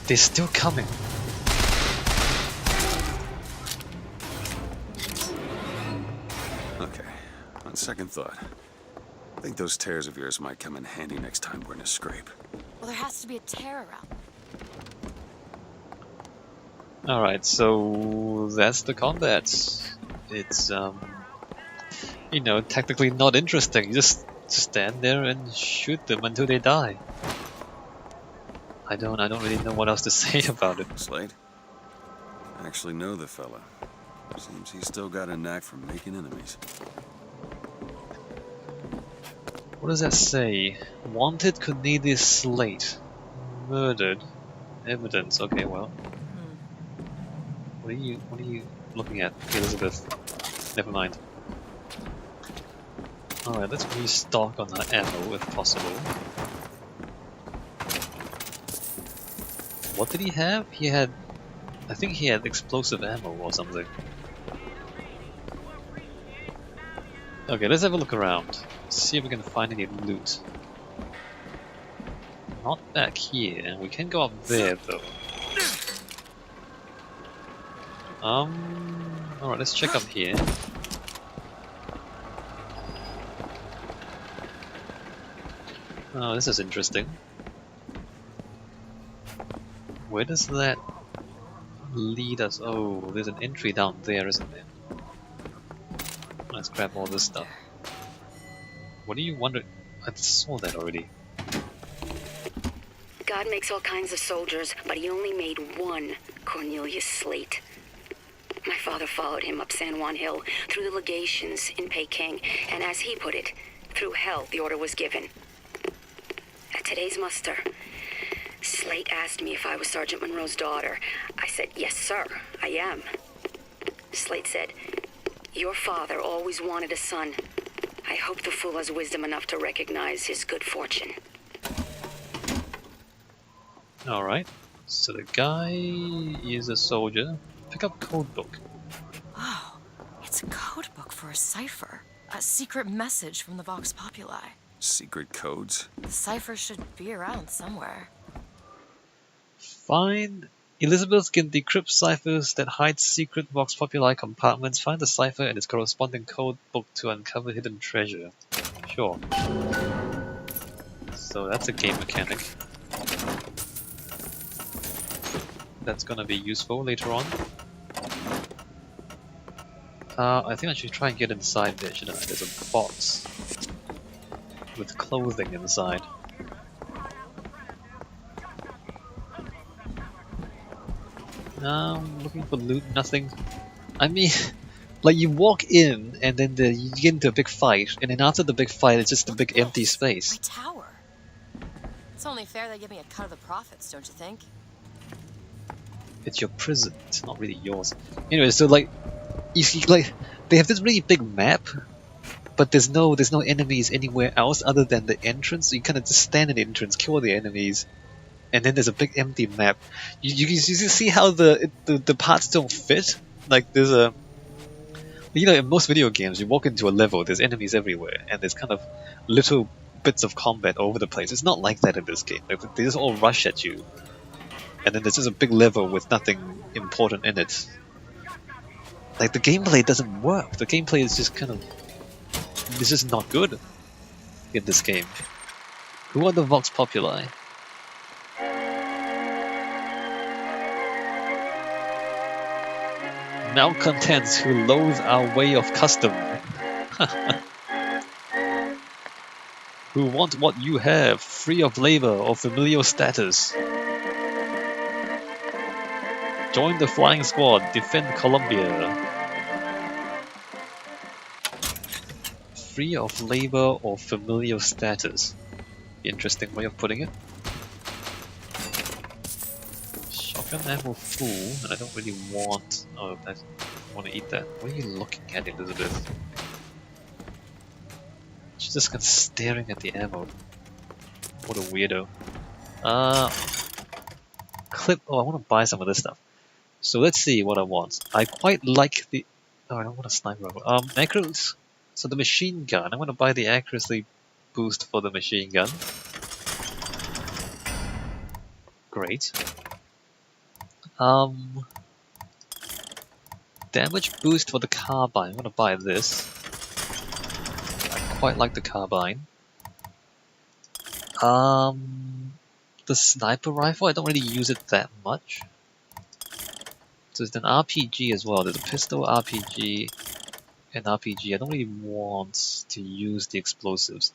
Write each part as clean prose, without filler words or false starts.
They're still coming. Okay, on second thought, I think those tears of yours might come in handy next time we're in a scrape. Well, there has to be a tear around. Alright, so that's the combat. It's, you know, technically not interesting. You just stand there and shoot them until they die. I don't really know what else to say about it. Slade? I actually know the fella. Seems he's still got a knack for making enemies. What does that say? Wanted Cornelius Slade. Murdered. Evidence. Okay, well. What are you looking at, Elizabeth? Never mind. Alright, let's restock on our ammo if possible. What did he have? I think he had explosive ammo or something. Okay, let's have a look around. See if we can find any loot. Not back here. We can go up there though. Alright, let's check up here. Oh, this is interesting. Where does that lead us? Oh, there's an entry down there, isn't there? Let's grab all this stuff. What do you wonder? I saw that already. God makes all kinds of soldiers, but he only made one Cornelius Slate. My father followed him up San Juan Hill, through the legations in Peking, and as he put it, through hell the order was given. At today's muster, Slate asked me if I was Sergeant Monroe's daughter. I said, yes, sir, I am. Slate said, your father always wanted a son. I hope the fool has wisdom enough to recognize his good fortune. Alright, so the guy is a soldier. Pick up code book. Oh, it's a code book for a cipher. A secret message from the Vox Populi. Secret codes? The cipher should be around somewhere. Find Elizabeth can decrypt ciphers that hide secret Vox Populi compartments. Find the cipher and its corresponding code book to uncover hidden treasure. Sure. So that's a game mechanic. That's gonna be useful later on. I think I should try and get inside there, shouldn't I? There's a box with clothing inside. Looking for loot, nothing. I mean, like you walk in and then you get into a big fight, and then after the big fight, it's just a big empty My space. tower. It's only fair they give me a cut of the profits, don't you think? It's your prison. It's not really yours. Anyway, so like, you see, like they have this really big map, but there's no enemies anywhere else other than the entrance. So you kind of just stand in the entrance, kill the enemies, and then there's a big empty map. You see how the parts don't fit. Like there's a, you know, in most video games, you walk into a level, there's enemies everywhere, and there's kind of little bits of combat all over the place. It's not like that in this game. Like, they just all rush at you, and then there's just a big level with nothing important in it. Like the gameplay doesn't work. The gameplay is just kind of, it's just not good in this game. Who are the Vox Populi? Malcontents who loathe our way of custom. Who want what you have, free of labor or familial status. Join the flying squad, defend Colombia. Free of labor or familial status. Interesting way of putting it. Shotgun ammo full, and I don't really want... Oh, I want to eat that. What are you looking at, Elizabeth? She's just kind of staring at the ammo. What a weirdo. Clip... Oh, I want to buy some of this stuff. So let's see what I want. I quite like the... Oh, I don't want a sniper rifle. Accuracy... So the machine gun. I'm going to buy the accuracy boost for the machine gun. Great. Um, damage boost for the carbine. I'm gonna buy this. I quite like the carbine. The sniper rifle, I don't really use it that much. So it's an RPG as well. There's a pistol, RPG, and RPG. I don't really want to use the explosives.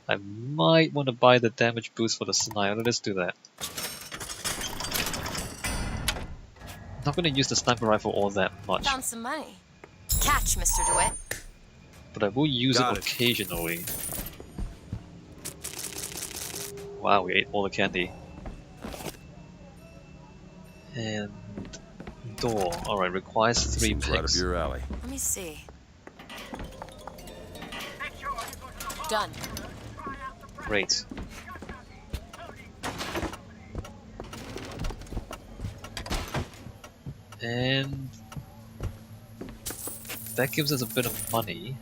I might want to buy the damage boost for the sniper. Let's do that. I'm not going to use the sniper rifle all that much, Found some money. Catch, Mr. DeWitt. but I will use Got it it. occasionally. Wow, we ate all the candy. And door. Alright, requires 3 Seems right up picks. your alley. Let me see. Done. Great. And that gives us a bit of money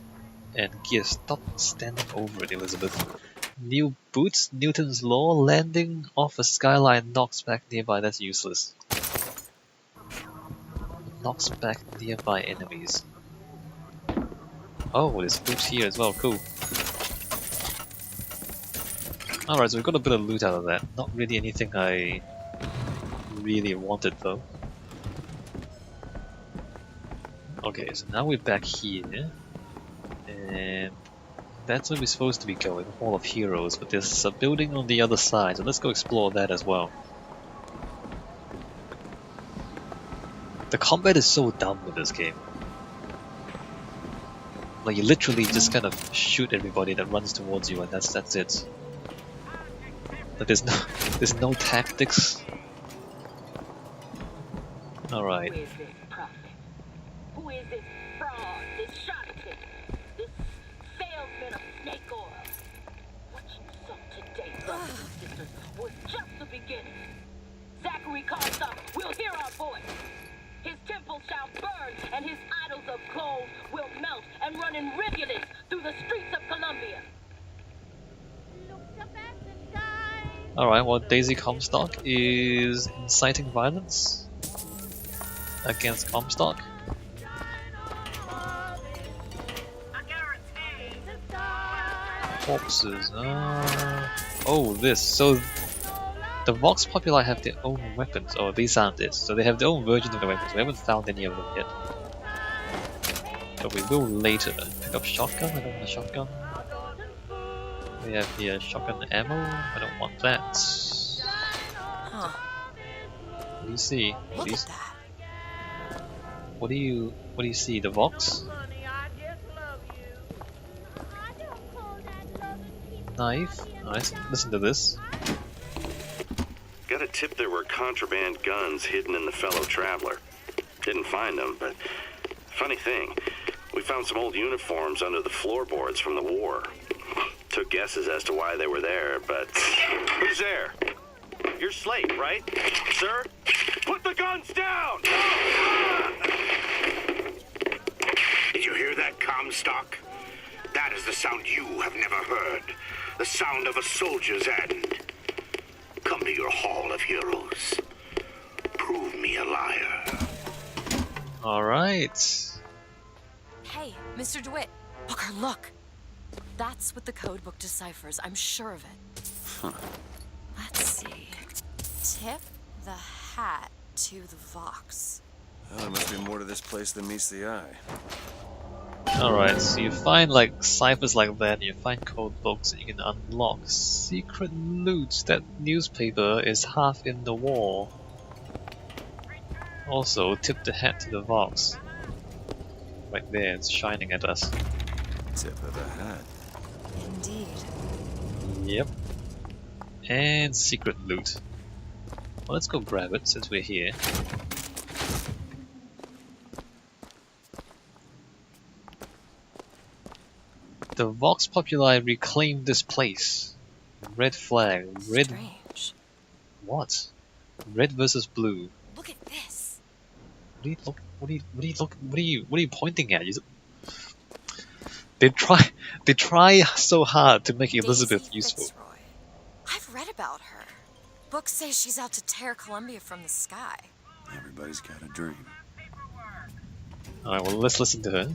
and gear. Stop standing over it, Elizabeth. New boots, Newton's law, landing off a skyline knocks back nearby. That's useless. Knocks back nearby enemies. Oh, there's boots here as well, cool. Alright, so we got a bit of loot out of that. Not really anything I really wanted though. Okay, so now we're back here. And that's where we're supposed to be going, Hall of Heroes, but there's a building on the other side, so let's go explore that as well. The combat is so dumb in this game. Like, you literally just kind of shoot everybody that runs towards you and that's it. But there's no tactics. Alright. Who is this prophet? Who is this fraud, this charlatan, this salesman of snake oil? What you saw today, brothers and sisters, was just the beginning. Zachary Carstock will hear our voice. His temple shall burn, and his idols of gold will melt and run in rivulets through the streets of Columbia. Alright, well, Daisy Comstock is inciting violence against Comstock. Corpses. Oh, this. So the Vox Populi have their own weapons. Oh, these aren't it. So they have their own version of the weapons. We haven't found any of them yet. But we will later. Pick up shotgun. I don't want a shotgun. We have here shotgun ammo. I don't want that. Huh. What do you see? What Look do you, at that. what do you see? The Vox? Knife. Nice. Listen to this. Got a tip there were contraband guns hidden in the fellow traveler. Didn't find them, but funny thing, we found some old uniforms under the floorboards from the war. Took guesses as to why they were there, but... Who's there? You're Slate, right? Sir? Put the guns down! Did you hear that, Comstock? That is the sound you have never heard. The sound of a soldier's end. Come to your Hall of Heroes. Prove me a liar. Alright. Hey, Mr. DeWitt. Booker, look. That's what the codebook deciphers. I'm sure of it. Huh. Let's see. Tip the hat to the Vox. Well, there must be more to this place than meets the eye. Alright, so you find like ciphers like that, you find code books and you can unlock secret loot. That newspaper is half in the wall. Also, tip the hat to the Vox. Right there, it's shining at us. Tip of the hat. Indeed. Yep. And secret loot. Well, let's go grab it since we're here. The Vox Populi reclaimed this place. Red flag. Red. Strange. What? Red versus blue. Look at this. What are you look? What are you pointing at? They try so hard to make Elizabeth Daisy useful. Fitzroy. I've read about her. Books say she's out to tear Columbia from the sky. Everybody's got a dream. Alright, well, let's listen to her.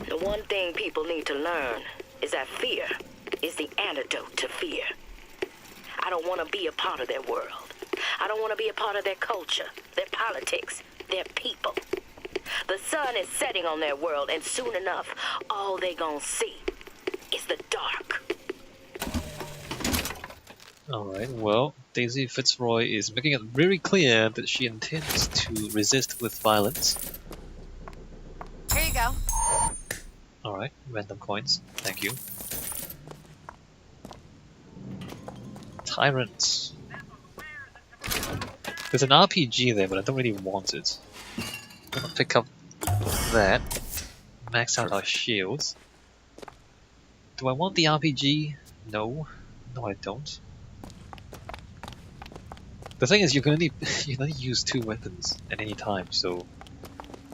The one thing people need to learn is that fear is the antidote to fear. I don't want to be a part of their world. I don't want to be a part of their culture, their politics, their people. The sun is setting on their world, and soon enough, all they gonna see is the dark. Alright, well, Daisy Fitzroy is making it very clear that she intends to resist with violence. Here you go. Alright, random coins. Thank you. Tyrants. There's an RPG there, but I don't really want it. I'm gonna pick up that. Max out our shields. Do I want the RPG? No. No, I don't. The thing is, you can only use 2 weapons at any time, so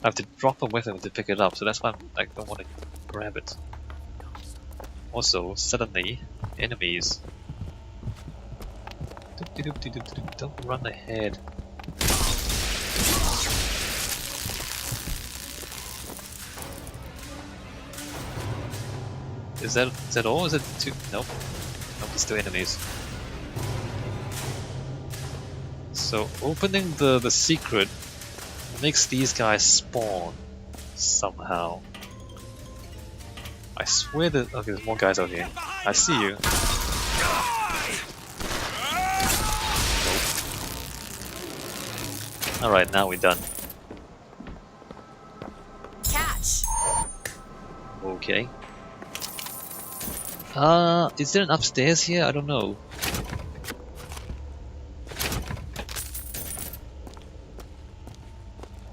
I have to drop a weapon to pick it up. So that's why I don't want to grab it. Also, suddenly, enemies. Don't run ahead. Is that all? Is it 2? Nope. Nope, there's 2 enemies. So opening the secret makes these guys spawn somehow. I swear that okay, there's more guys out here. I see you. Nope. Alright, now we're done. Catch. Okay. Is there an upstairs here? I don't know.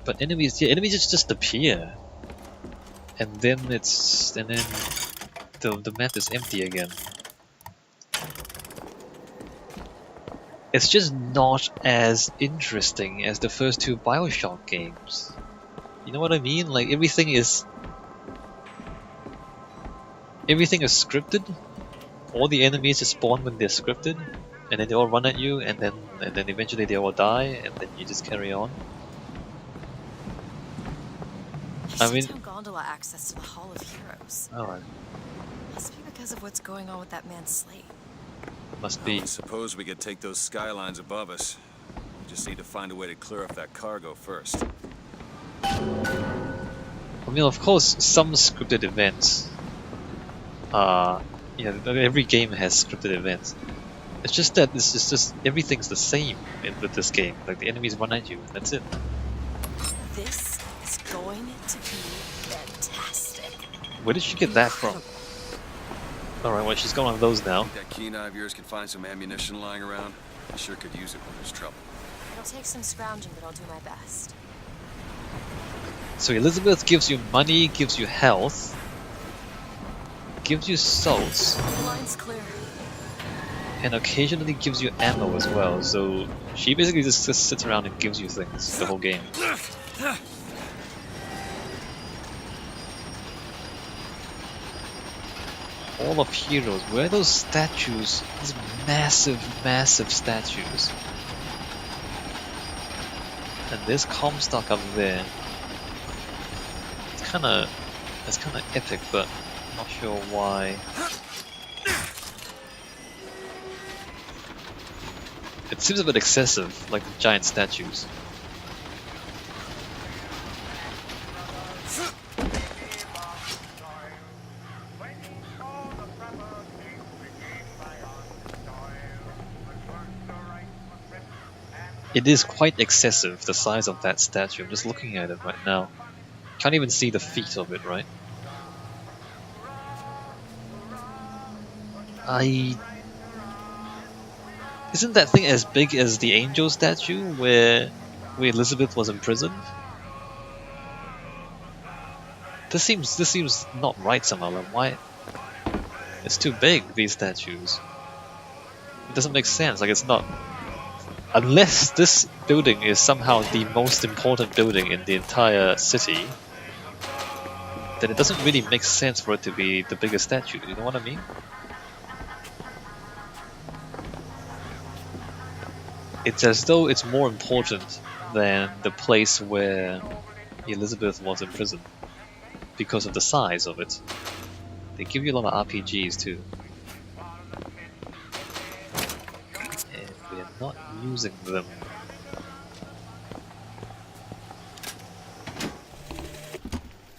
But enemies, yeah, enemies just appear, and then the map is empty again. It's just not as interesting as the first 2 Bioshock games. You know what I mean? Like everything is scripted. All the enemies just spawn when they're scripted, and then they all run at you, and then eventually they all die, and then you just carry on. I mean, Town gondola access to the Hall of Heroes. alright, Must be because of what's going on with that man's slate. must be. I suppose we could take those skylines above us. We just need to find a way to clear up that cargo first. I mean, of course, some scripted events. Every game has scripted events. It's just that it's just everything's the same with this game. Like the enemies run at you, and that's it. This is going to be fantastic. Where did she get that from? Alright, well she's got one of those now. Think that keen eye of yours can find some ammunition lying around? I sure could use it when there's trouble. It'll take some scrounging, but I'll do my best. So Elizabeth gives you money, gives you health, gives you salts, The line's clear. and occasionally gives you ammo as well. So she basically just sits around and gives you things the whole game. All of Heroes, where are those statues? These massive, massive statues. And there's Comstock up there. It's kinda epic, but I'm not sure why. It seems a bit excessive, like the giant statues. It is quite excessive, the size of that statue. I'm just looking at it right now. Can't even see the feet of it, right? Isn't that thing as big as the angel statue where Elizabeth was imprisoned? This seems not right somehow. Like why? It's too big, these statues. It doesn't make sense. Like it's not. Unless this building is somehow the most important building in the entire city, then it doesn't really make sense for it to be the biggest statue. You know what I mean? It's as though it's more important than the place where Elizabeth was in prison because of the size of it. They give you a lot of RPGs too. And we're not using them.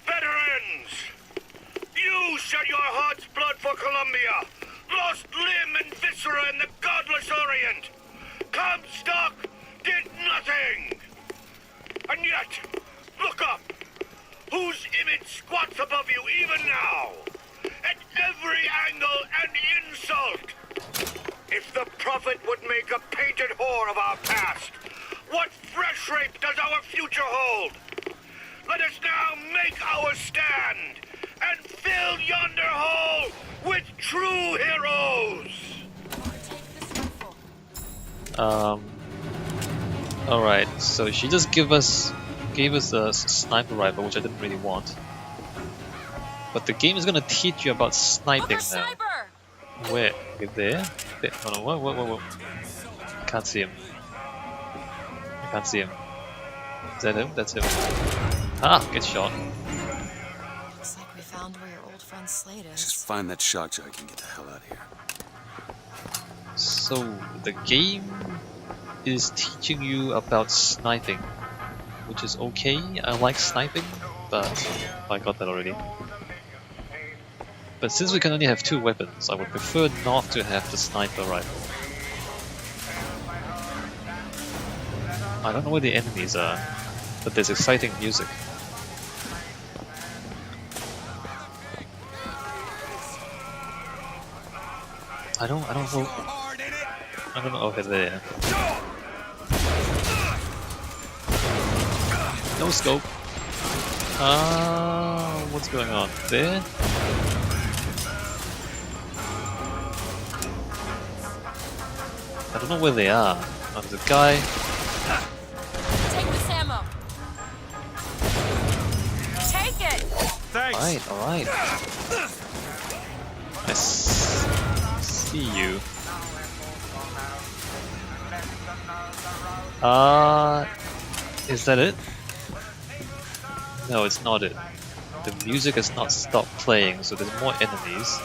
Veterans! You shed your heart's blood for Columbia, lost limb and viscera in the godless Orient. Comstock did nothing! And yet, look up! Whose image squats above you even now? At every angle and insult! If the prophet would make a painted whore of our past, what fresh rape does our future hold? Let us now make our stand and fill yonder hole with true heroes! Alright, so she just gave us a sniper rifle, which I didn't really want. But the game is gonna teach you about sniping now. Sniper! Where? Okay, there? There. Oh no, whoa. I can't see him. I can't see him. Is that him? That's him. Ah, get shot. Looks like we found where your old friend Slade is. Just find that shock jock and get the hell out of here. So, the game is teaching you about sniping, which is okay. I like sniping, but I got that already. But since we can only have 2 weapons, I would prefer not to have the sniper rifle. I don't know where the enemies are, but there's exciting music. I don't know. Okay, there. No scope. What's going on there? I don't know where they are. There's a guy. Take this ammo. Take it. Thanks. Alright. I see you. Is that it? No, it's not it. The music has not stopped playing, so there's more enemies.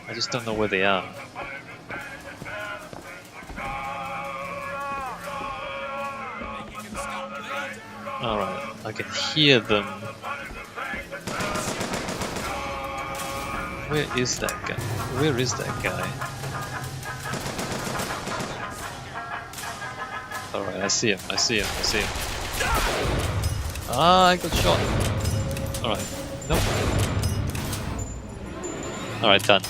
I just don't know where they are. Alright, I can hear them. Where is that guy? Where is that guy? Alright, I see him. Ah, I got shot. Alright, nope. Alright, done.